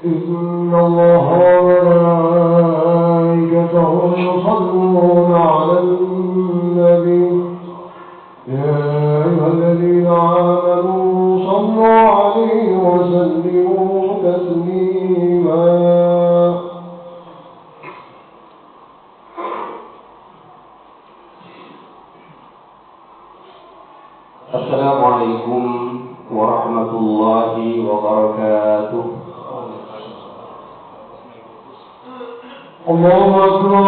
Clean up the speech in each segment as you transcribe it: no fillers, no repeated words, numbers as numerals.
إن الله وملائكته يصلون على النبي يا أيها الذين آمنوا صلوا عليه وسلموا تسليما. السلام عليكم ورحمة الله وبركاته. الله أكبر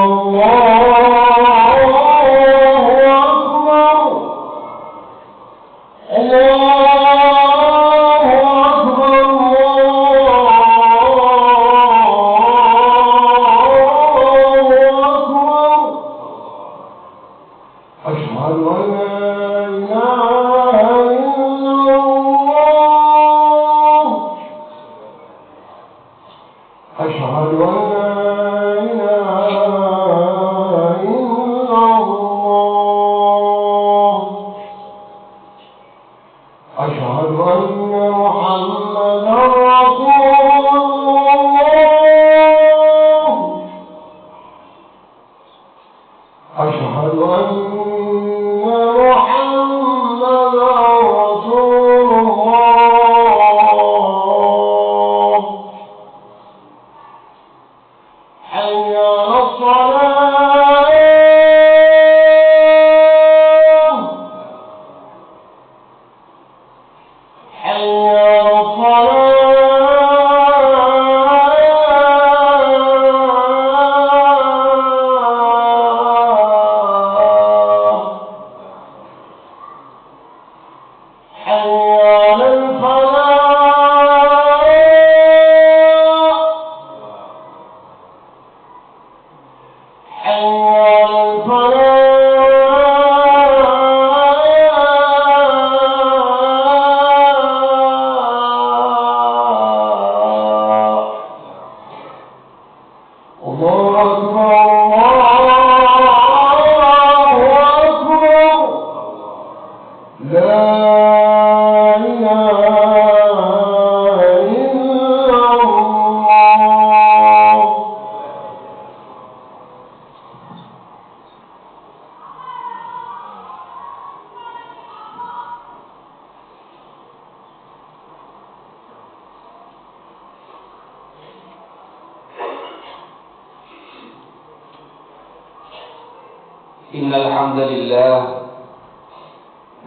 إن الحمد لله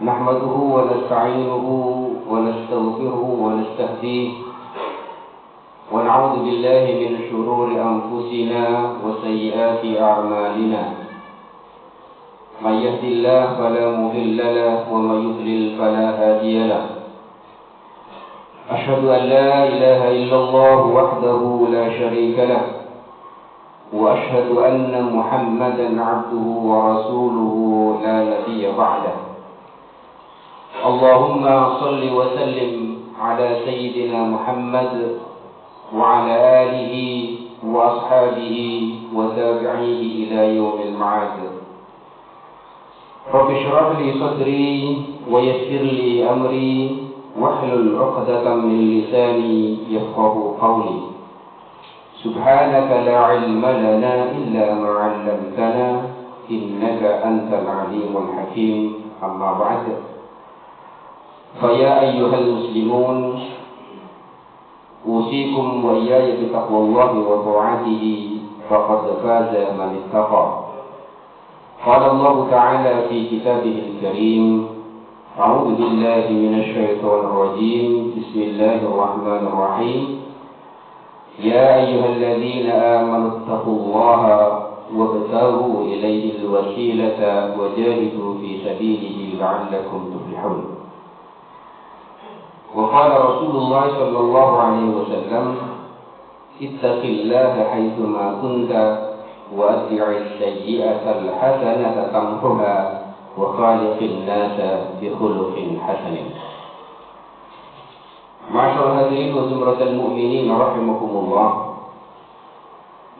نحمده ونستعينه ونستغفره ونستهديه ونعوذ بالله من شرور أنفسنا وسيئات أعمالنا من يهد الله فلا مضل له ومن يضلل فلا هادي له أشهد أن لا إله إلا الله وحده لا شريك له وأشهد أن محمدا عبده ورسوله لا نبي بعده اللهم صل وسلم على سيدنا محمد وعلى آله وأصحابه وتابعيه إلى يوم المعاد رب اشرح لي صدري ويسر لي أمري واحلل عقدة من لساني يفقه قولي سبحانك لا علم لنا إلا ما علمتنا إنك أنت العليم الحكيم أما بعد فيا أيها المسلمون أوصيكم وإياي بتقوى الله وطاعته فقد فاز من اتقى قال الله تعالى في كتابه الكريم أعوذ بالله من الشيطان الرجيم بسم الله الرحمن الرحيم يا أيها الذين آمنوا اتقوا الله وابتغوا إليه الوسيلة وجاهدوا في سبيله لعلكم تفلحون وقال رسول الله صلى الله عليه وسلم اتق الله حيثما كنت وأتبع السيئة الحسنة تمحها وخالق الناس بخلق حسن. Ma'asyiral hadirin wa zumratal mu'minin rahimakumullah.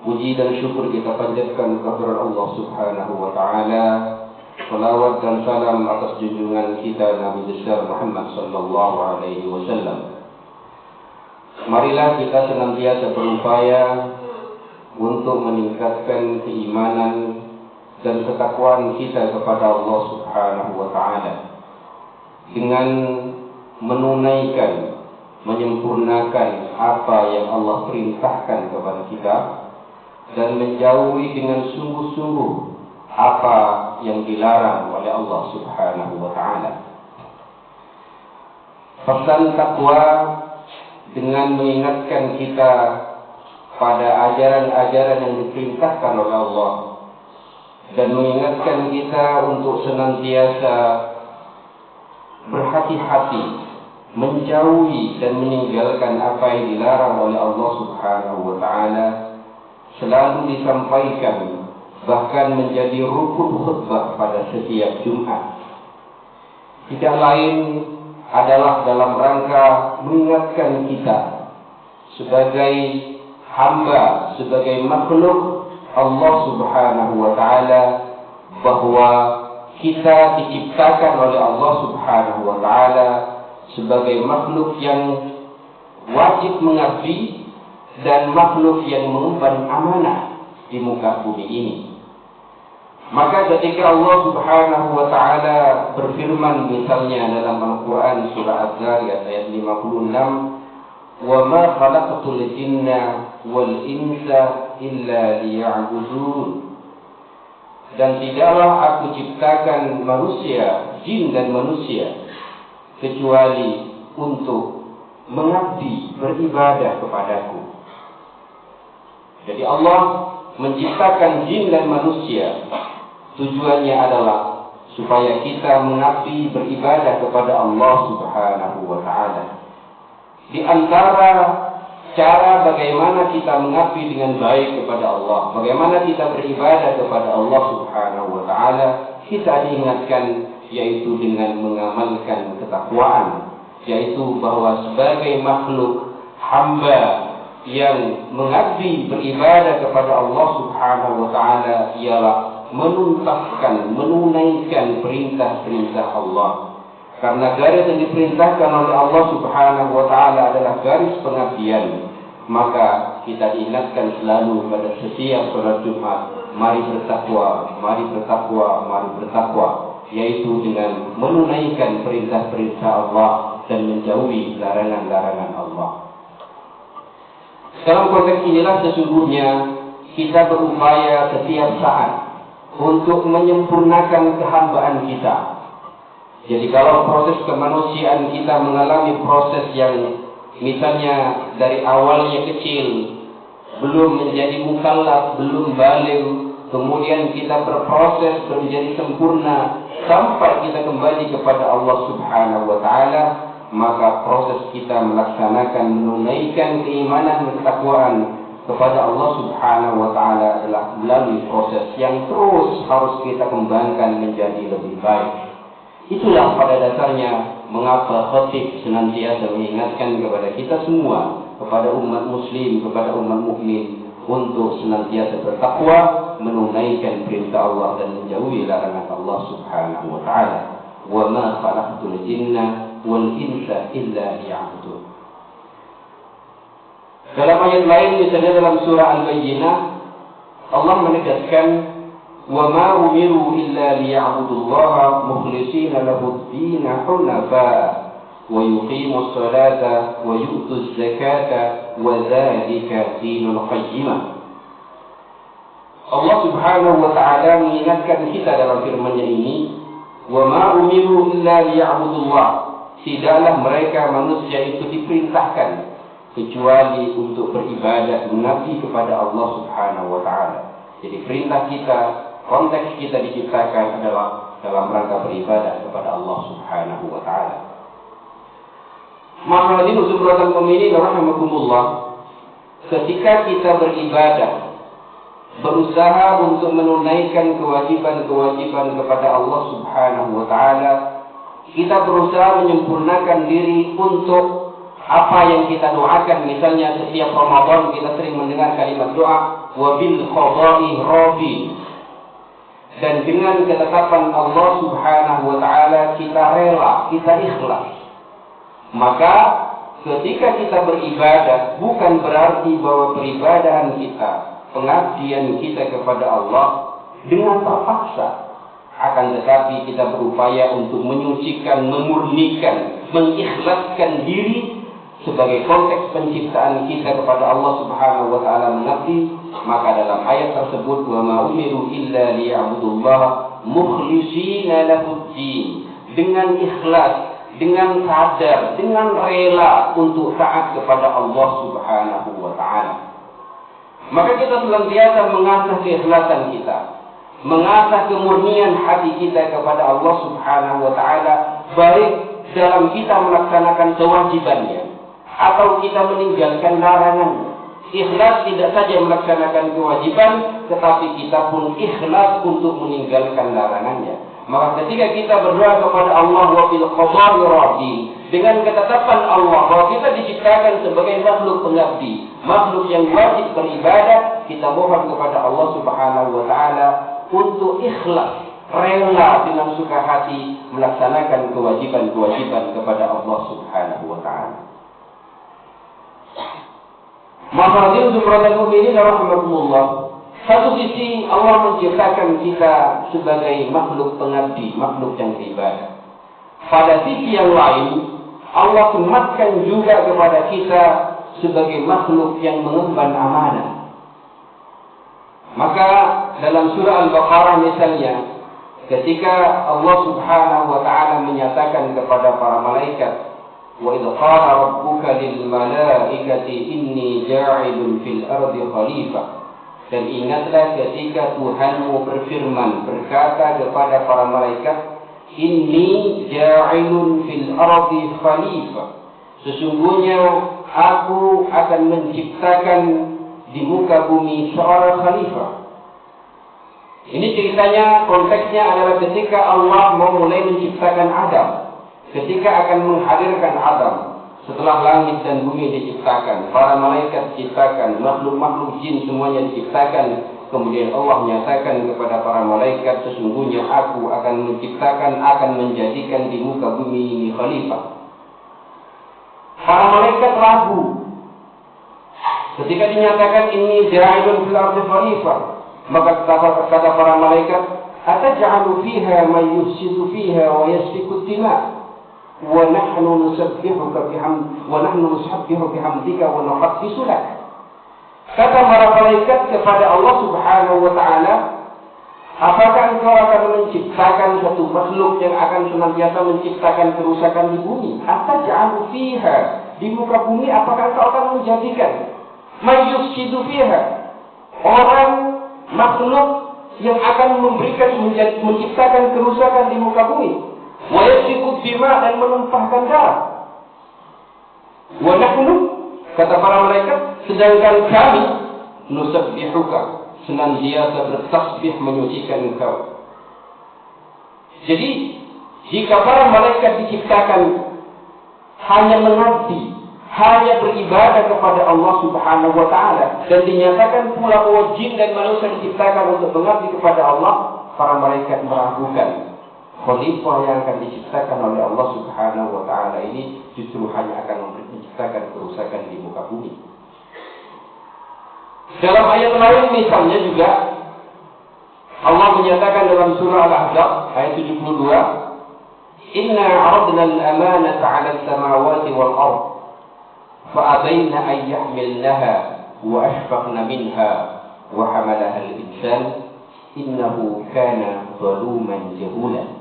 Puji dan syukur kita panjatkan kehadirat Allah Subhanahu wa taala. Salawat dan salam atas junjungan kita Nabi besar Muhammad sallallahu alaihi wasallam. marilah kita senantiasa berupaya untuk meningkatkan keimanan dan ketakwaan kita kepada Allah Subhanahu wa Ta'ala dengan menunaikan, menyempurnakan apa yang Allah perintahkan kepada kita dan menjauhi dengan sungguh-sungguh apa yang dilarang oleh Allah Subhanahu wa Ta'ala. Pesan takwa dengan mengingatkan kita pada ajaran-ajaran yang diperintahkan oleh Allah dan mengingatkan kita untuk senantiasa berhati-hati menjauhi dan meninggalkan apa yang dilarang oleh Allah Subhanahu wa Ta'ala selalu disampaikan, bahkan menjadi rukun khutbah pada setiap Jumat. Tidak lain adalah dalam rangka mengingatkan kita sebagai hamba, sebagai makhluk Allah Subhanahu wa Ta'ala, bahwa kita diciptakan oleh Allah Subhanahu wa Ta'ala sebagai makhluk yang wajib mengabdi dan makhluk yang mengemban amanah di muka bumi ini. Maka ketika Allah Subhanahu wa Ta'ala berfirman misalnya dalam Al-Quran surah Az-Zariyat ayat 56, "Wa ma khalaqtul jinna wal insa illa liya'budun." Dan tidaklah aku ciptakan manusia, jin dan manusia, kecuali untuk mengabdi, beribadah kepadaku. Jadi Allah menciptakan jin dan manusia, tujuannya adalah supaya kita mengabdi, beribadah kepada Allah Subhanahu wa Ta'ala. Di antara cara bagaimana kita mengabdi dengan baik kepada Allah, bagaimana kita beribadah kepada Allah Subhanahu wa Ta'ala, kita diingatkan yaitu dengan mengamalkan ketakwaan, yaitu bahwa sebagai makhluk hamba yang mengabdi beribadah kepada Allah Subhanahu wa Ta'ala ialah menuntaskan, menunaikan perintah-perintah Allah. Karena garis yang diperintahkan oleh Allah Subhanahu wa Ta'ala adalah garis pengabdian, maka kita diingatkan selalu pada setiap sholat Jumat, mari bertakwa, mari bertakwa, mari bertakwa, yaitu dengan menunaikan perintah-perintah Allah dan menjauhi larangan-larangan Allah. Dalam konteks inilah sesungguhnya kita berupaya setiap saat untuk menyempurnakan kehambaan kita. Jadi kalau proses kemanusiaan kita mengalami proses yang misalnya dari awalnya kecil, belum menjadi mukallaf, belum baligh, kemudian kita berproses menjadi sempurna sampai kita kembali kepada Allah Subhanahu wa Ta'ala, maka proses kita melaksanakan, menunaikan keimanan dan ketakwaan kepada Allah Subhanahu wa Ta'ala adalah melalui proses yang terus harus kita kembangkan menjadi lebih baik. Itulah pada dasarnya mengapa khatib senantiasa mengingatkan kepada kita semua, kepada umat muslim, kepada umat mukmin untuk senantiasa bertakwa, menunaikan perintah Allah dan menjauhi larangan Allah Subhanahu wa Ta'ala. Wa ma khalaqtul jinna wal insa illa liya'budun. Dalam ayat lain misalnya dalam surah Al-Bayyinah, Allah menegaskan وَمَا أُمِرُوا إِلَّا لِيَعْبُدُوا اللَّهَ مُخْلِصِينَ لَهُ الدِّينَ حُنَفَاءَ وَيُقِيمُوا الصَّلَاةَ وَيُؤْتُوا الزَّكَاةَ وَذَلِكَ دِينُ الْقَيِّمَةِ. Allah Subhanahu wa Ta'ala mengingatkan kita dalam firman-Nya ini, وَمَا أُمِرُوا إِلَّا لِيَعْبُدُوا اللَّهَ. Tidaklah mereka manusia itu diperintahkan kecuali untuk beribadah, mengabdi kepada Allah Subhanahu wa Ta'ala. Jadi perintah kita, konteks kita diciptakan adalah dalam rangka beribadah kepada Allah Subhanahu wa Ta'ala. Ma'asyiral muslimin mu'minin rahimakumullah, ketika kita beribadah, berusaha untuk menunaikan kewajiban-kewajiban kepada Allah Subhanahu wa Ta'ala, kita berusaha menyempurnakan diri untuk apa yang kita doakan. Misalnya setiap Ramadan kita sering mendengar kalimat doa wabil qada'i rabi, dan dengan ketetapan Allah Subhanahu wa Ta'ala kita rela, kita ikhlas. Maka ketika kita beribadah bukan berarti bahwa peribadahan kita, pengabdian kita kepada Allah dengan terpaksa. Akan tetapi kita berupaya untuk menyucikan, memurnikan, mengikhlaskan diri sebagai konteks penciptaan kita kepada Allah Subhanahu wa taala mengabdi. Maka dalam ayat tersebut, wa ma umiru illa liya'budullaha mukhlishina lahud-din, dengan ikhlas, dengan sadar, dengan rela untuk taat kepada Allah Subhanahu wa taala. Maka kita senantiasa mengasah keikhlasan kita, mengasah kemurnian hati kita kepada Allah Subhanahu wa taala, baik dalam kita melaksanakan kewajibannya atau kita meninggalkan larangannya. Ikhlas tidak saja melaksanakan kewajiban, tetapi kita pun ikhlas untuk meninggalkan larangannya. Maka ketika kita berdoa kepada Allah wa bil qada'i radhi, dengan ketetapan Allah bahwa kita diciptakan sebagai makhluk pengabdi, makhluk yang wajib beribadah, kita mohon kepada Allah Subhanahu wa taala untuk ikhlas, rela dengan suka hati melaksanakan kewajiban-kewajiban kepada Allah Subhanahu wa taala. Mahadirin subhanallah mu'minin rahimakumullah. Satu sisi Allah menciptakan kita sebagai makhluk pengabdi, makhluk yang beribadah. Pada sisi yang lain, Allah sematkan juga kepada kita sebagai makhluk yang mengemban amanah. Maka dalam surah Al-Baqarah misalnya, ketika Allah Subhanahu wa taala menyatakan kepada para malaikat, wa idh qala rabbuka lil malaikati inni ja'ilun fil ardi khalifah. Dan ingatlah ketika Tuhanmu berfirman, berkata kepada para malaikat, inni ja'ilun fil ardi khalifah. Sesungguhnya aku akan menciptakan di muka bumi seorang khalifah. Ini ceritanya, konteksnya adalah ketika Allah mau mulai menciptakan Adam. Ketika akan menghadirkan Adam, setelah langit dan bumi diciptakan, para malaikat diciptakan, makhluk-makhluk jin semuanya diciptakan, kemudian Allah menyatakan kepada para malaikat, sesungguhnya aku akan menciptakan, akan menjadikan di muka bumi ini khalifah. Para malaikat ragu. Ketika dinyatakan ini ja'ilun fil ardi khalifah, maka kata para malaikat, ataj'alu fiha man yufsidu fiha wa yasfiku ad-dima' wa nahnu nusabbihuka bihamdika wa nuqaddisu lak. Kata para malaikat kepada Allah Subhanahu wa taala, apakah engkau akan menciptakan satu makhluk yang akan senantiasa menciptakan kerusakan di bumi? Ataj'alu fiha, di muka bumi apakah engkau akan menjadikan man yufsidu fiha, orang makhluk yang akan menciptakan kerusakan di muka bumi? Wa yasfiku dima, dan menumpahkan darah. Wa nahnu, kata para malaikat, sedangkan kami nusabbihuka, senantiasa bertasbih menyucikan engkau. Jadi jika para malaikat diciptakan hanya mengabdi, hanya beribadah kepada Allah Subhanahu wa taala, dan dinyatakan pula bahwa jin dan manusia diciptakan untuk mengabdi kepada Allah, para malaikat meragukan khalifah yang akan diciptakan oleh Allah Subhanahu wa taala ini justru hanya akan menciptakan kerusakan di muka bumi. Dalam ayat lain misalnya juga Allah menyatakan dalam surah Al-Ahzab ayat 72, inna 'aradna al-amanata 'ala as-samawati wal ard fa'abayna an yahmilnaha wa ashfaqna minha wa hamalaha al-insan innahu kana zaluman jahula.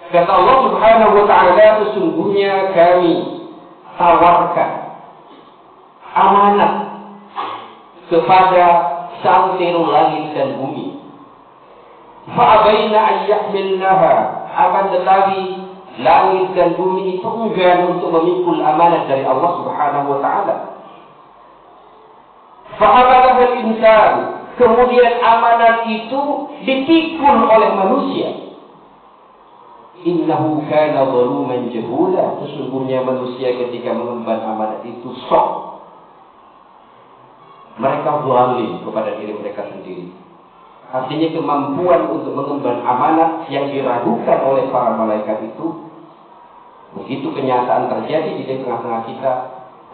Kata Allah Subhanahu wa taala, sesungguhnya kami tawarkan amanat kepada santero langit dan bumi. Fa'abaina an yahmilnaha, akan tetapi langit dan bumi itu enggan untuk memikul amanat dari Allah Subhanahu wa taala. Fa'amalaha al-insan, kemudian amanat itu dipikul oleh manusia. Innahu kana zaluman jahula, sesungguhnya manusia ketika mengemban amanat itu sok. Mereka zalim kepada diri mereka sendiri. Artinya kemampuan untuk mengemban amanat yang diragukan oleh para malaikat itu Begitu kenyataan terjadi di tengah-tengah kita,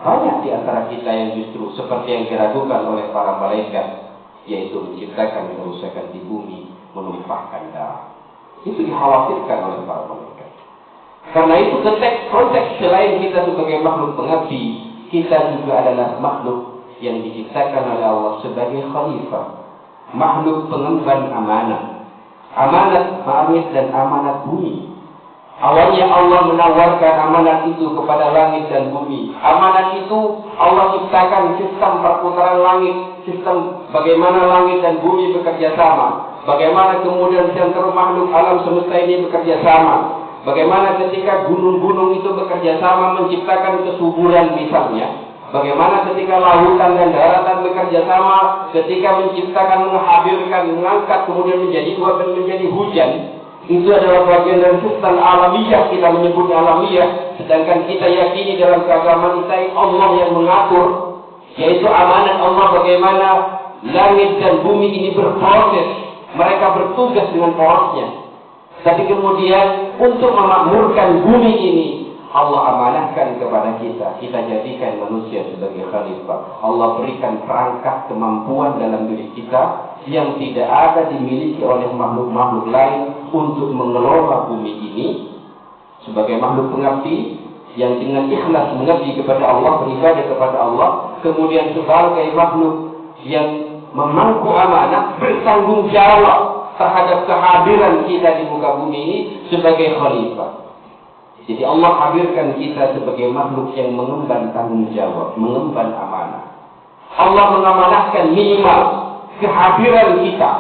banyak di antara kita yang justru seperti yang diragukan oleh para malaikat, yaitu menciptakan kerusakan di bumi, menumpahkan darah. Itu dikhawatirkan oleh para malaikat. Karena itu konteks selain kita sebagai makhluk pengabdi, kita juga adalah makhluk yang diciptakan oleh Allah sebagai khalifah, makhluk pengemban amanah, amanat langit dan amanat bumi. Awalnya Allah menawarkan amanat itu kepada langit dan bumi. Amanat itu Allah ciptakan sistem perputaran langit, sistem bagaimana langit dan bumi bekerja sama, bagaimana kemudian seluruh makhluk alam semesta ini bekerja sama, bagaimana ketika gunung-gunung itu bekerja sama menciptakan kesuburan misalnya, bagaimana ketika lautan dan daratan bekerja sama ketika menciptakan, menghadirkan, mengangkat kemudian menjadi uap dan menjadi hujan. Itu adalah bagian dari sistem alamiah, kita menyebutnya alamiah, sedangkan kita yakini dalam keagamaan kita Allah yang mengatur, yaitu amanat Allah bagaimana langit dan bumi ini berproses, mereka bertugas dengan porosnya. Tapi kemudian untuk memakmurkan bumi ini Allah amanahkan kepada kita, kita jadikan manusia sebagai khalifah. Allah berikan perangkat kemampuan dalam diri kita yang tidak ada dimiliki oleh makhluk-makhluk lain untuk mengelola bumi ini sebagai makhluk pengabdi yang dengan ikhlas mengabdi kepada Allah, beribadah kepada Allah, kemudian sebagai makhluk yang memangku amanah, bertanggung jawab terhadap kehadiran kita di muka bumi ini sebagai khalifah. Jadi Allah hadirkan kita sebagai makhluk yang mengemban tanggung jawab, mengemban amanah. Allah mengamanahkan minimal kehadiran kita,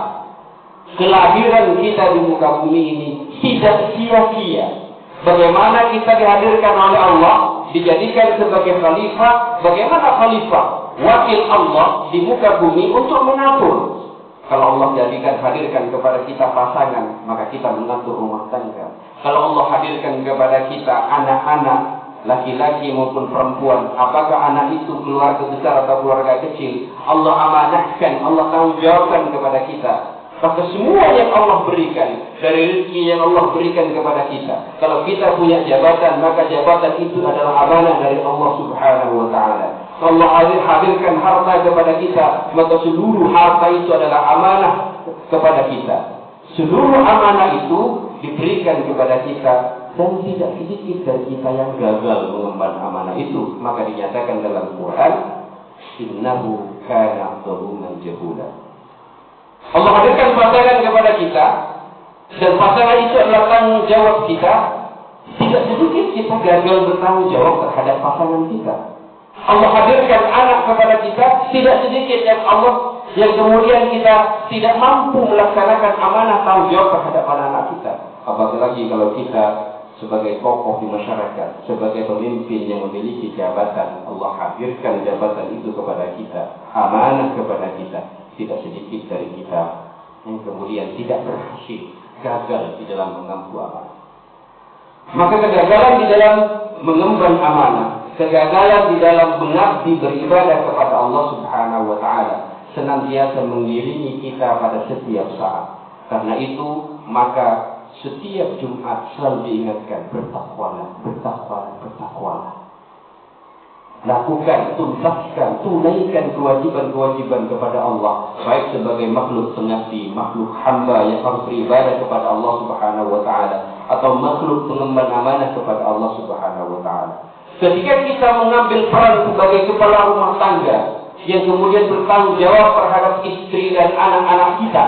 kelahiran kita di muka bumi ini tidak sia-sia. Bagaimana kita dihadirkan oleh Allah, dijadikan sebagai khalifah. Bagaimana khalifah? Wakil Allah di muka bumi untuk mengatur. Kalau Allah hadirkan kepada kita pasangan, maka kita mengatur rumah tangga. Kalau Allah hadirkan kepada kita anak-anak, laki-laki maupun perempuan, apakah anak itu keluarga besar atau keluarga kecil, Allah amanahkan, Allah tanggung jawabkan kepada kita. Maka semua yang Allah berikan, dari rezeki yang Allah berikan kepada kita, kalau kita punya jabatan, maka jabatan itu adalah amanah dari Allah Subhanahu wa Ta'ala. Allah hadirkan harta kepada kita, maka seluruh harta itu adalah amanah kepada kita. Seluruh amanah itu diberikan kepada kita, dan tidak sedikit dari kita yang gagal mengemban amanah itu. Maka dinyatakan dalam Quran, innahu kana zaluman jahula. Allah hadirkan pasangan kepada kita, dan pasangan itu adalah tanggung jawab kita. Tidak sedikit kita gagal bertanggung jawab terhadap pasangan kita. Allah hadirkan anak kepada kita, tidak sedikit yang kemudian kita tidak mampu melaksanakan amanah tanggung jawab terhadap anak-anak kita. Apalagi kalau kita sebagai tokoh di masyarakat, sebagai pemimpin yang memiliki jabatan, Allah hadirkan jabatan itu kepada kita, amanah kepada kita. Tidak sedikit dari kita yang kemudian tidak berhasil, gagal di dalam mengemban amanah. Maka kegagalan di dalam mengemban amanah, kegagalan di dalam mengabdi beribadah kepada Allah Subhanahu wa Ta'ala senantiasa mengiringi kita pada setiap saat. Karena itu maka setiap Jumat selalu diingatkan, bertakwalah, bertakwalah, bertakwalah. Lakukan, tuntaskan, tunaikan kewajiban-kewajiban kepada Allah, baik sebagai makhluk pengabdi, makhluk hamba yang harus beribadah kepada Allah Subhanahu wa Ta'ala, atau makhluk pengemban amanah kepada Allah Subhanahu wa Ta'ala. Ketika kita mengambil peran sebagai kepala rumah tangga yang kemudian bertanggung jawab terhadap istri dan anak-anak kita,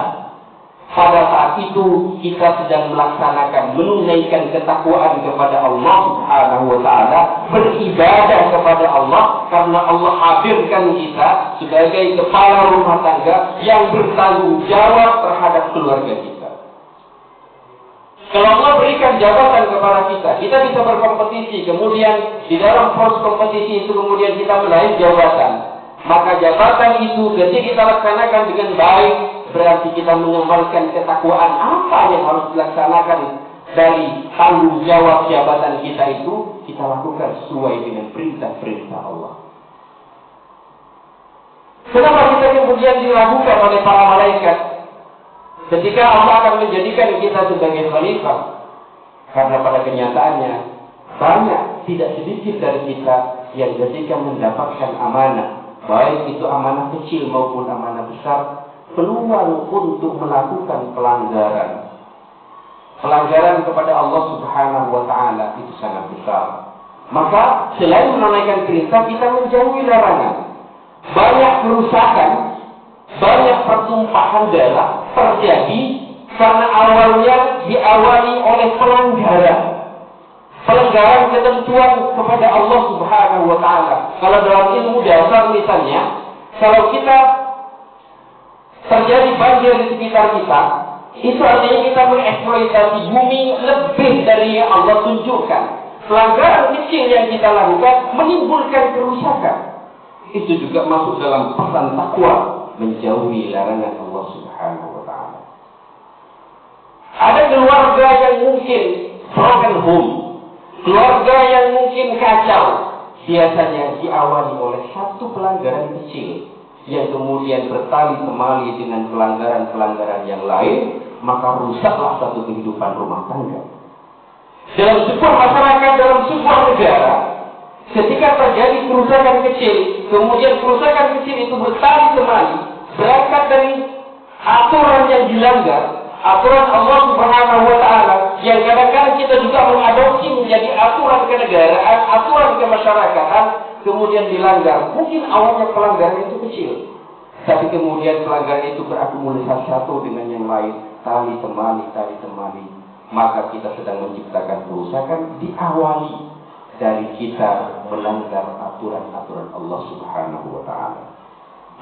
pada saat itu kita sedang melaksanakan, menunaikan ketakwaan kepada Allah Subhanahu wa Ta'ala, beribadah kepada Allah, karena Allah hadirkan kita sebagai kepala rumah tangga yang bertanggung jawab terhadap keluarga kita. Kalau Allah berikan jabatan kepada kita, kita bisa berkompetisi, kemudian di dalam proses kompetisi itu kemudian kita meraih jabatan. Maka jabatan itu ketika kita laksanakan dengan baik, berarti kita mengamalkan ketakwaan apa yang harus dilaksanakan dari tanggung jawab jabatan kita itu, kita lakukan sesuai dengan perintah-perintah Allah. Kenapa kita kemudian dilakukan oleh para malaikat ketika Allah akan menjadikan kita sebagai khalifah? Karena pada kenyataannya banyak, tidak sedikit dari kita yang ketika mendapatkan amanah, baik itu amanah kecil maupun amanah besar, peluang untuk melakukan pelanggaran kepada Allah Subhanahu wa Ta'ala itu sangat besar. Maka selain menunaikan perintah, kita menjauhi larangan. Banyak kerusakan, banyak pertumpahan darah terjadi karena awalnya diawali oleh pelanggaran ketentuan kepada Allah Subhanahu wa Ta'ala. Kalau dalam ilmu dasar misalnya, kalau kita terjadi banjir di sekitar kita, itu artinya kita mengeksploitasi bumi lebih dari yang Allah tunjukkan. Pelanggaran kecil yang kita lakukan menimbulkan kerusakan. Itu juga masuk dalam pesan takwa, menjauhi larangan Allah Subhanahu wa Ta'ala. Ada keluarga yang mungkin broken home, keluarga yang mungkin kacau, biasanya diawali oleh satu pelanggaran kecil yang kemudian bertali temali dengan pelanggaran-pelanggaran yang lain, maka rusaklah satu kehidupan rumah tangga. Dalam sebuah masyarakat, dalam sebuah negara, ketika terjadi kerusakan kecil, kemudian kerusakan kecil itu bertali temali, berangkat dari aturan yang dilanggar, aturan Allah Subhanahu wa Ta'ala, yang kadang-kadang kita juga mengadopsi menjadi aturan kenegaraan, aturan kemasyarakatan, kemudian dilanggar. Mungkin awalnya pelanggaran itu kecil, tapi kemudian pelanggaran itu berakumulasi satu dengan yang lain, tali temali, maka kita sedang menciptakan kerusakan diawali dari kita melanggar aturan-aturan Allah Subhanahu wa Ta'ala.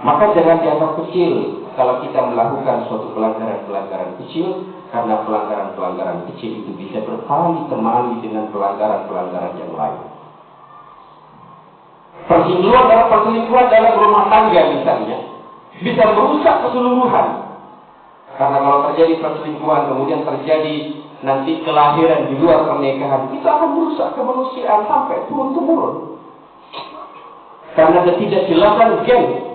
Maka jangan dianggap kecil kalau kita melakukan suatu pelanggaran-pelanggaran kecil, karena pelanggaran-pelanggaran kecil itu bisa bertali temali dengan pelanggaran-pelanggaran yang lain. Perselingkuhan dalam rumah tangga misalnya bisa merusak keseluruhan. Karena kalau terjadi perselingkuhan kemudian terjadi nanti kelahiran di luar pernikahan, itu akan merusak kemanusiaan sampai turun-temurun. Karena ketidakjelasan geng.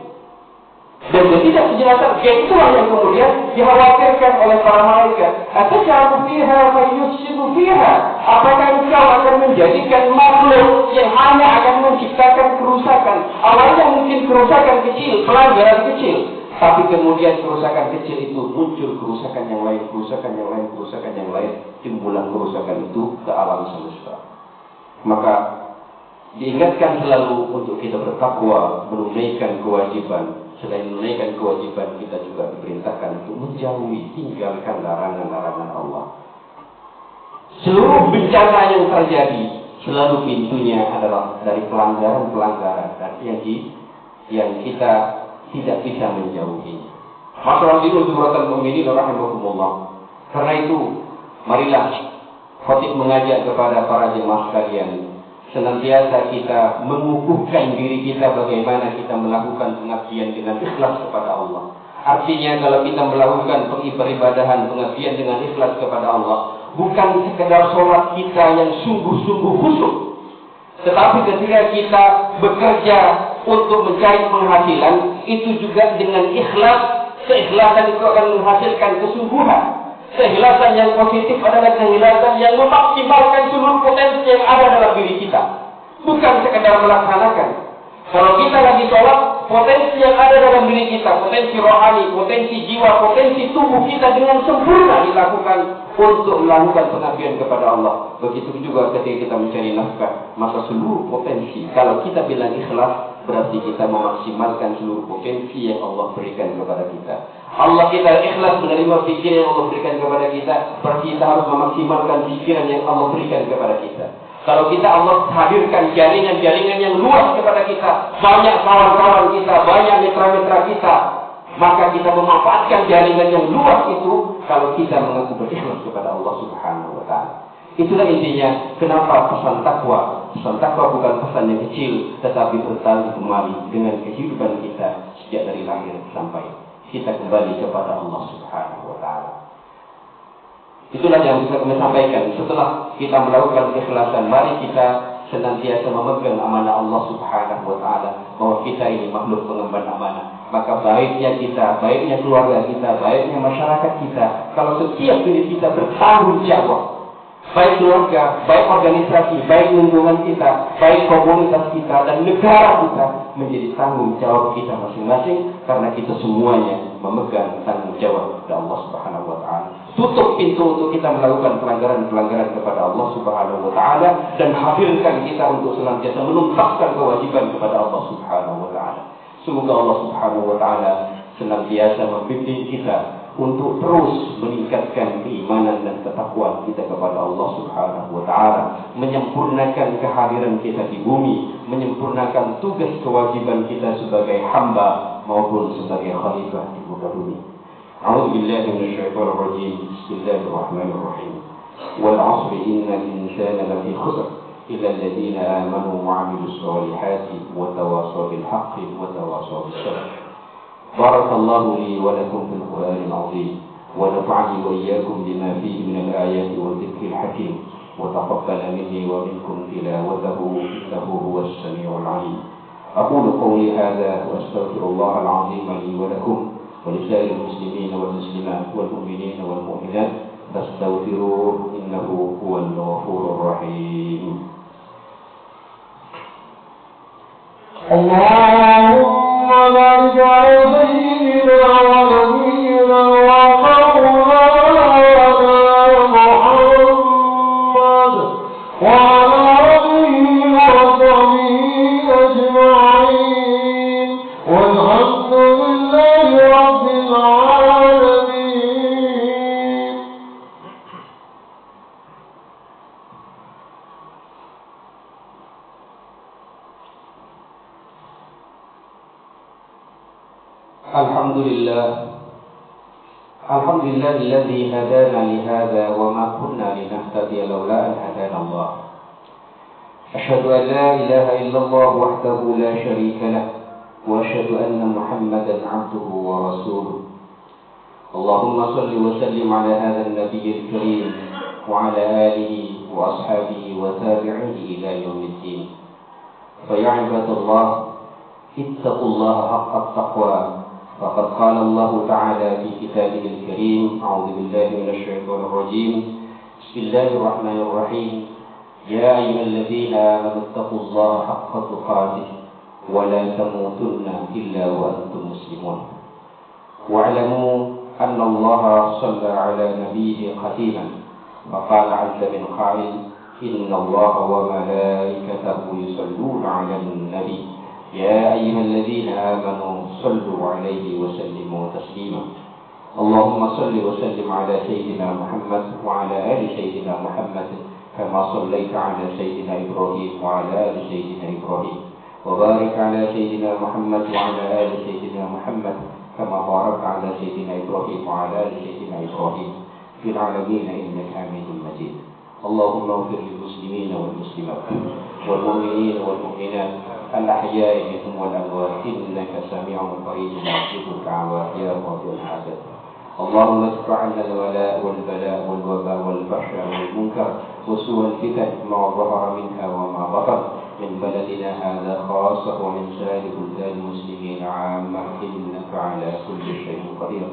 Dan ketidakjelasan geng itulah yang kemudian dikhawatirkan oleh para malaikat. Ataj'alu fiha man yufsidu fiha. Apakah engkau akan menjadikan makhluk yang hanya akan menciptakan kerusakan? Awalnya mungkin kerusakan kecil, pelanggaran kecil, tapi kemudian kerusakan kecil itu muncul kerusakan yang lain, timbulan kerusakan itu ke alam semesta. Maka diingatkan selalu untuk kita bertakwa, menunaikan kewajiban. Selain menunaikan kewajiban, kita juga diperintahkan untuk menjauhi, tinggalkan larangan-larangan Allah. Seluruh bencana yang terjadi selalu pintunya adalah dari pelanggaran-pelanggaran yang kita tidak bisa menjauhinya. Masalah ini suratul mu'minin rahimakumullah. Karena itu, marilah khatib mengajak kepada para jemaah sekalian, senantiasa kita mengukuhkan diri kita bagaimana kita melakukan pengabdian dengan ikhlas kepada Allah. Artinya kalau kita melakukan peribadahan pengabdian dengan ikhlas kepada Allah, bukan sekedar sholat kita yang sungguh-sungguh khusyuk, tetapi ketika kita bekerja untuk mencari penghasilan, itu juga dengan ikhlas. Keikhlasan itu akan menghasilkan kesungguhan. Keikhlasan yang positif adalah keikhlasan yang memaksimalkan seluruh potensi yang ada dalam diri kita, bukan sekedar melaksanakan. Kalau kita lagi sholat, potensi yang ada dalam diri kita, potensi rohani, potensi jiwa, potensi tubuh kita dengan sempurna dilakukan untuk melakukan pengabdian kepada Allah. Begitu juga ketika kita mencari nafkah, maka seluruh potensi, kalau kita bilang ikhlas, berarti kita memaksimalkan seluruh potensi yang Allah berikan kepada kita. Allah kita ikhlas menerima pikiran yang Allah berikan kepada kita, berarti kita harus memaksimalkan pikiran yang Allah berikan kepada kita. Kalau kita Allah hadirkan jaringan-jaringan yang luas kepada kita, banyak kawan-kawan kita, banyak mitra-mitra kita, maka kita memanfaatkan jaringan yang luas itu kalau kita mengaku berikhlas kepada Allah Subhanahu wa Ta'ala. Itulah intinya kenapa pesan takwa. Pesan takwa bukan pesan yang kecil, tetapi bertali temali dengan kehidupan kita sejak dari lahir sampai kita kembali kepada Allah Subhanahu wa Ta'ala. Itulah yang bisa kami sampaikan. Setelah kita melakukan keikhlasan, mari kita senantiasa memegang amanah Allah Subhanahu wa Ta'ala, bahwa kita ini makhluk pengemban amanah. Maka baiknya kita, baiknya keluarga kita, baiknya masyarakat kita, kalau setiap diri kita bertanggung jawab baik keluarga, baik organisasi, baik lingkungan kita, baik komunitas kita, dan negara kita menjadi tanggung jawab kita masing-masing, karena kita semuanya memegang tanggung jawab kepada Allah Subhanahu wa Ta'ala. Tutup pintu untuk kita melakukan pelanggaran-pelanggaran kepada Allah Subhanahu wa Ta'ala, dan hadirkan kita untuk senantiasa menuntaskan kewajiban kepada Allah Subhanahu wa Ta'ala. Semoga Allah Subhanahu wa Ta'ala senantiasa membimbing kita untuk terus meningkatkan keimanan dan ketakwaan kita kepada Allah Subhanahu wa Ta'ala, menyempurnakan kehadiran kita di bumi, menyempurnakan tugas kewajiban kita sebagai hamba maupun sebagai khalifah di muka bumi. A'udzu billahi minasyaitonir rajim. Bismillahirrahmanirrahim. Wal 'asri innal insana lafi khusr illa alladziina aamanu wa 'amilus shalihaati wa tawassaw bil haqqi wa tawassaw bis sabr. بارك الله لي ولكم في القرآن العظيم ونفعني وإياكم بما فيه من الآيات والذكر الحكيم وتقبل مني ومنكم تلاوته إنه هو السميع العليم. أقول قولي هذا وأستغفر الله العظيم لي ولكم ولسائر المسلمين والمسلمات والمؤمنين والمؤمنات فاستغفروه إنه هو الغفور الرحيم. اللهم بارك على سيدنا ونبينا ومولانا محمد وعلى آله وصحبه أجمعين والحمد لله رب العالمين. الحمد لله الذي هدانا لهذا وما كنا لنهتدي لولا أن هدانا الله. أشهد أن لا إله إلا الله وحده لا شريك له وأشهد أن محمدا عبده ورسوله. اللهم صل وسلم على هذا النبي الكريم وعلى آله وأصحابه وتابعيه إلى يوم الدين. فيا عباد الله اتقوا الله حق التقوى، فقد قال الله تعالى في كتابه الكريم: أعوذ بالله من الشيطان الرجيم، بسم الله الرحمن الرحيم، يا أيها الذين آمنوا اتقوا الله حق تقاته ولا تموتن إلا وأنتم مسلمون. واعلموا أن الله صلى على نبيه قديما، فقال عز من قائل: إن الله وملائكته يصلون على النبي يا أيها الذين آمنوا صلوا عليه وسلموا تسليما. اللهم صل وسلم على سيدنا محمد وعلى آل سيدنا محمد كما صليت على سيدنا إبراهيم وعلى آل سيدنا إبراهيم، وبارك على سيدنا محمد وعلى آل سيدنا محمد كما باركت على سيدنا إبراهيم وعلى آل سيدنا إبراهيم في العالمين إنك حميد مجيد. اللهم اغفر للمسلمين والمسلمات والمؤمنين والمؤمنات الأحياء منهم والأموات إنك سميع قريب مجيب الدعوات يا قاضي الحاجات. اللهم ادفع عنا الولاء والبلاء والوباء والفحشاء والمنكر وسوء الفتن ما ظهر منها وما بطن من بلدنا هذا خاصة ومن سائر بلدان المسلمين عامة إنك على كل شيء قدير.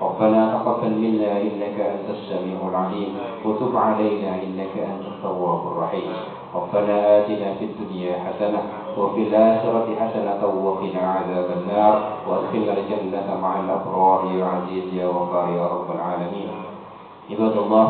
ربنا تقبل منا إنك أنت السميع العليم وتب علينا إنك أنت التواب الرحيم. ربنا آتنا في الدنيا حسنة وفي الآخرة حسنة وقنا عذاب النار وادخلنا الجنة مع الأبرار يا عزيز يا غفار يا رب العالمين. عباد الله،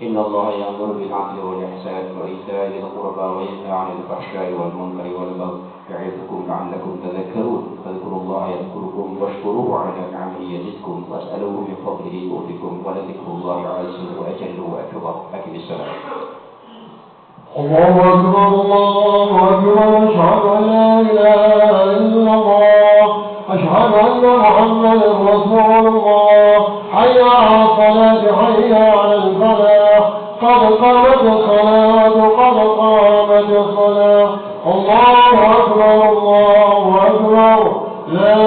إن الله يأمر بالعدل والإحسان وإيتاء ذي القربى وينهى عن الفحشاء والمنكر والبغي يعظكم لعلكم تذكرون. فاذكروا الله يذكركم واشكروه على نعمه يزدكم واسألوه من فضله يؤتكم ولذكر الله عز وجل وأكبر. أكل السلام. الله أكبر الله أكبر. أشهد أن لا إله إلا الله، أشهد أن محمدا رسول الله. حي على الصلاة حي على الفلاح، قد قامت الصلاة قد قامت الصلاة. الله أكبر الله أكبر. لا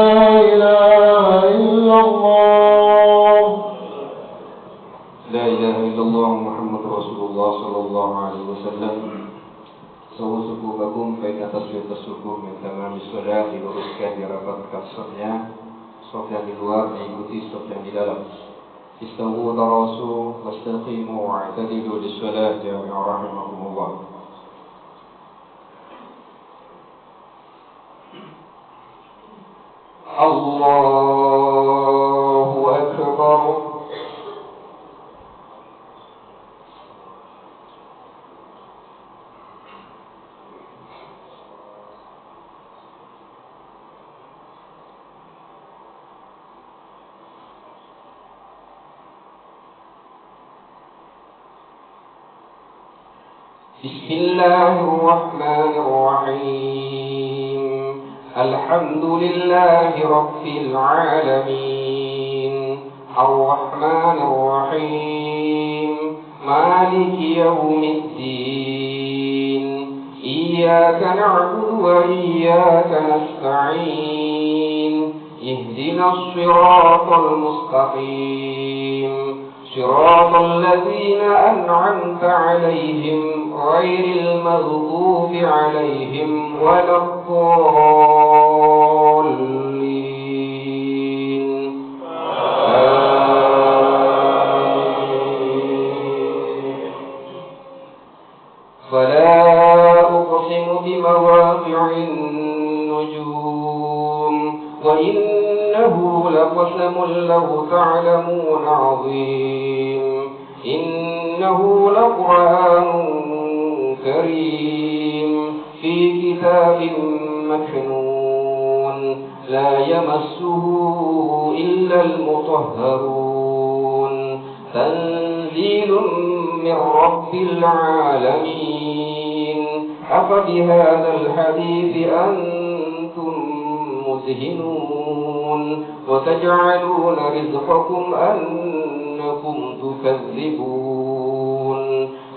إله إلا الله. لا إله إلا الله محمد رسول الله صلى الله عليه وسلم. سووا صفوفكم فإن تسوية الصفوف من تمام الصلاة. diluruskan dirapatkan safnya, saf yang di luar diikuti saf yang di dalam. استووا تراصوا واستقيموا واعتدلوا للصلاة رحمكم الله. الله أكبر. بسم الله الرحمن الرحيم. الحمد لله رب العالمين الرحمن الرحيم مالك يوم الدين إياك نعبد وإياك نستعين اهدنا الصراط المستقيم صراط الذين أنعمت عليهم غير المغضوب عليهم ولا الضالين. فلا أقسم بمواقع النجوم وإنه لقسم لو تعلمون عظيم إنه لقرآن كريم في كتاب مكنون لا يمسه إلا المطهرون تنزيل من رب العالمين. أفبهذا الحديث أنتم مدهنون وتجعلون رزقكم أنكم تكذبون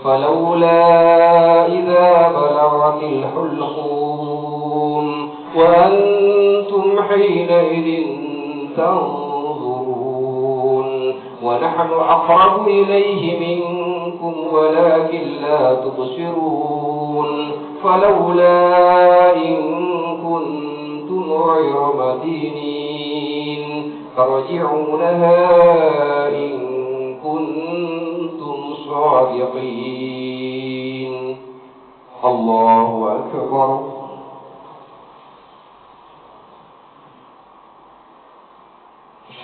فلولا إذا بلغت الحلقوم وأنتم حينئذ تنظرون ونحن أقرب إليه منكم ولكن لا تبصرون فلولا إن كنتم غير مدينين ترجعونها إن كنتم صادقين. الله أكبر.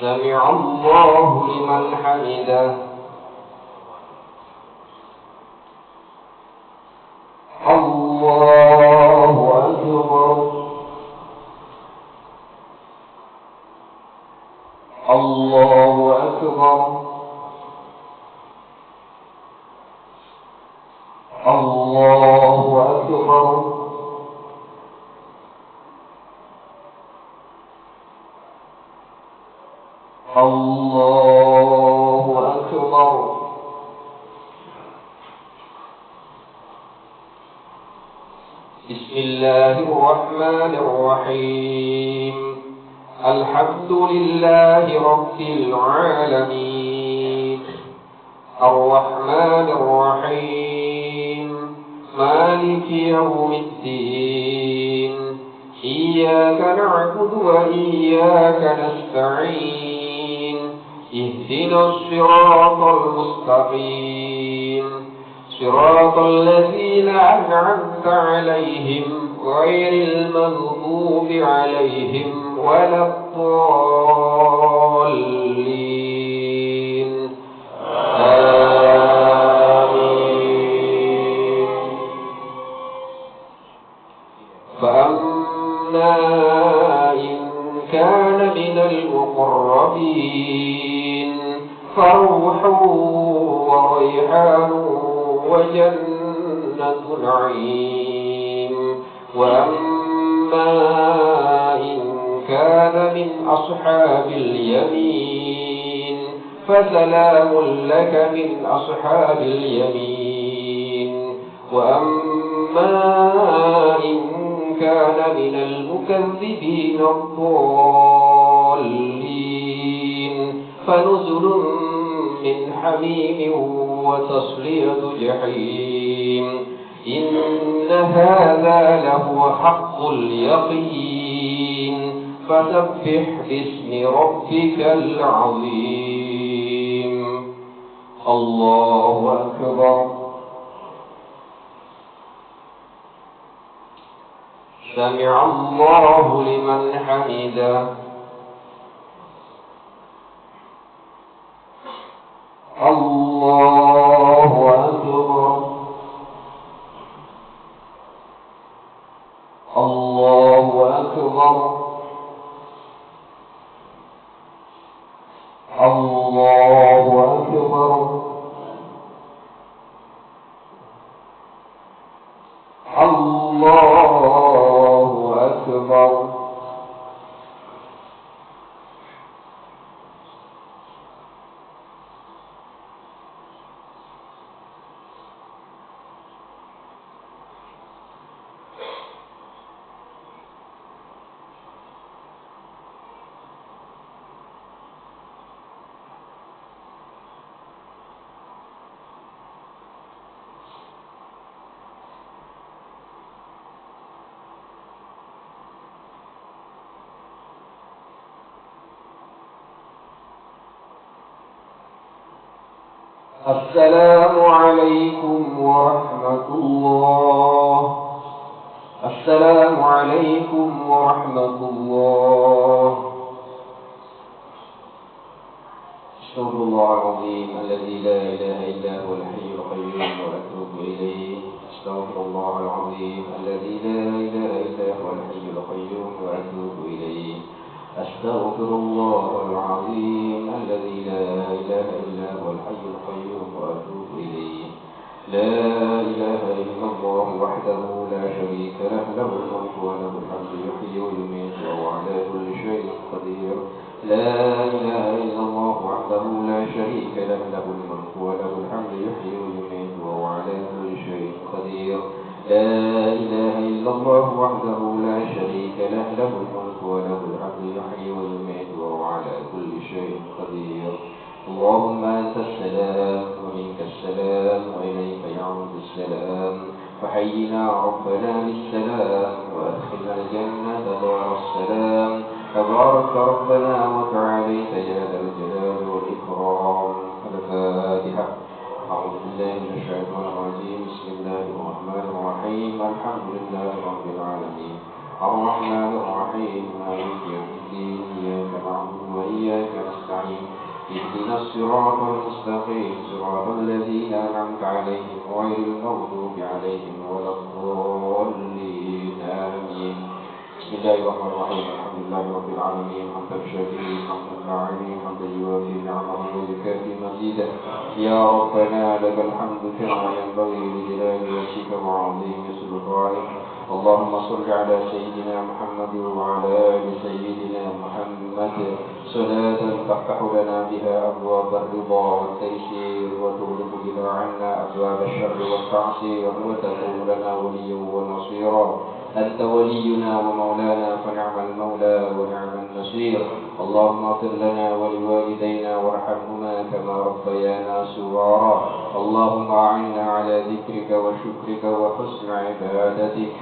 سمع الله لمن حمده. الله أكبر. الله أكبر. الله أكبر. الله أكبر. بسم الله الرحمن الرحيم. الحمد لله رب العالمين الرحمن الرحيم مالك يوم الدين إياك نعبد وإياك نستعين اهدنا الصراط المستقيم صراط الذين أنعمت عليهم غير المغضوب عليهم ولا الضالين. آمين. فأما إن كان من المقربين فروح وريحان وجنة نعيم. وأما إن كان من أصحاب اليمين فسلام لك من أصحاب اليمين. وأما إن كان من المكذبين الضالين فنزل من حميم وتصلية جحيم. إن هذا لهو حق اليقين فسبح باسم ربك العظيم. الله أكبر. سمع الله لمن حمده. الله أكبر. الله أكبر. الله أكبر. الله أكبر. السلام عليكم ورحمة الله. السلام عليكم ورحمة الله. أستغفر الله العظيم الذي لا إله إلا هو الحي القيوم وأتوب إليه. أستغفر الله العظيم الذي لا إله إلا هو الحي القيوم وأتوب إليه. أستغفر الله العظيم الذي لا إله إلا هو الحي القيوم وأتوب إليه. لا إله إلا الله وحده لا شريك له، له الملك وله الحمد يحيي ويميت وهو على كل شيء قدير. لا إله إلا الله وحده لا شريك له، له الملك وله الحمد يحيي ويميت وهو على كل شيء قدير. لا إله إلا الله وحده لا شريك له، له الملك وله الحمد يحيي ويميت وهو على كل شيء قدير. اللهم أنت السلام ومنك السلام وإليك يعود السلام. فحينا ربنا بالسلام وأدخلنا الجنة دار السلام. تبارك ربنا وتعاليت يا ذا الجلال والإكرام. الفاتحة. أعوذ بالله من الشيطان الرجيم. بسم الله الرحمن الرحيم. الحمد لله رب العالمين الرحمن الرحيم مالك يوم الدين. إياك نعبد وإياك نستعين. اهدنا الصراط المستقيم صراط الذين أنعمت عليهم غير المغضوب عليهم ولا الضالين آمين. بسم الله الرحمن الرحيم. الحمد لله رب العالمين حمدا الشاكرين حمدا الناعمين حمدا يوافي نعمه ويكافي مزيدا. يا ربنا لك الحمد كما ينبغي لجلال وجهك وعظيم سلطانك. اللهم صل على سيدنا محمد وعلى آل سيدنا محمد صلاة تفتح لنا بها أبواب الرضا والتيسير وتغلق بها عنا أبواب الشر والتعسير وتكون لنا وليا ونصيرا. أنت ولينا ومولانا فنعم المولى ونعم النصير. اللهم اغفر لنا ولوالدينا وارحمهما كما ربيانا صغارا. اللهم أعنا على ذكرك وشكرك وحسن عبادتك.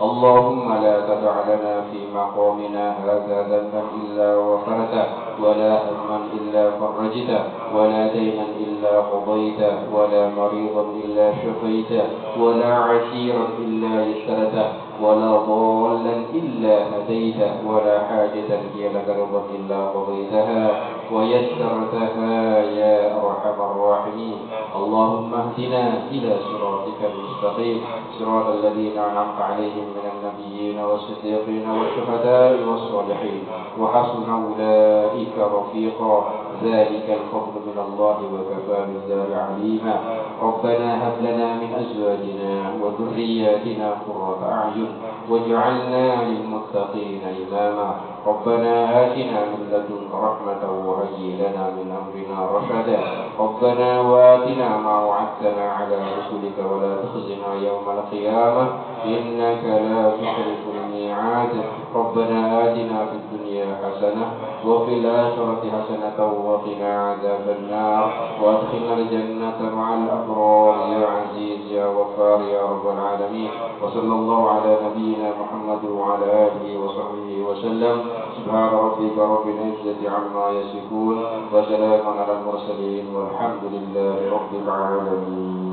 اللهم لا تدع لنا في مقامنا هذا ذنبا إلا غفرته، ولا هما إلا فرجته، ولا دينا إلا قضيته، ولا مريضا إلا شفيته، ولا عسيرا إلا يسرته، ولا ضالا إلا هديته، ولا حاجة هي لك رضا إلا قضيتها ويسرتها يا أرحم الراحمين. اللهم اهدنا إلى صراطك المستقيم، صراط الذين أنعمت عليهم من النبيين والصديقين والشهداء والصالحين وحسن أولئك رفيقا. ذلك الفضل من الله وكفى بالله عليما. ربنا هب لنا من أزواجنا وذرياتنا قرة أعين واجعلنا للمتقين إماما. ربنا آتنا من لدنك رحمة وهيئ لنا من أمرنا رشدا. ربنا وآتنا ما وعدتنا على رسلك ولا تخزنا يوم القيامة إنك لا تخلف الميعاد. ربنا آتنا في الدنيا حسنة وفي الآخرة حسنة وقنا عذاب النار وأدخلنا الجنة مع الأبرار يا عزيز يا غفار يا رب العالمين. وصلى الله على نبينا محمد وعلى آله وصحبه وسلم. سبحان ربك رب العزة عما يصفون وسلام على المرسلين والحمد لله رب العالمين.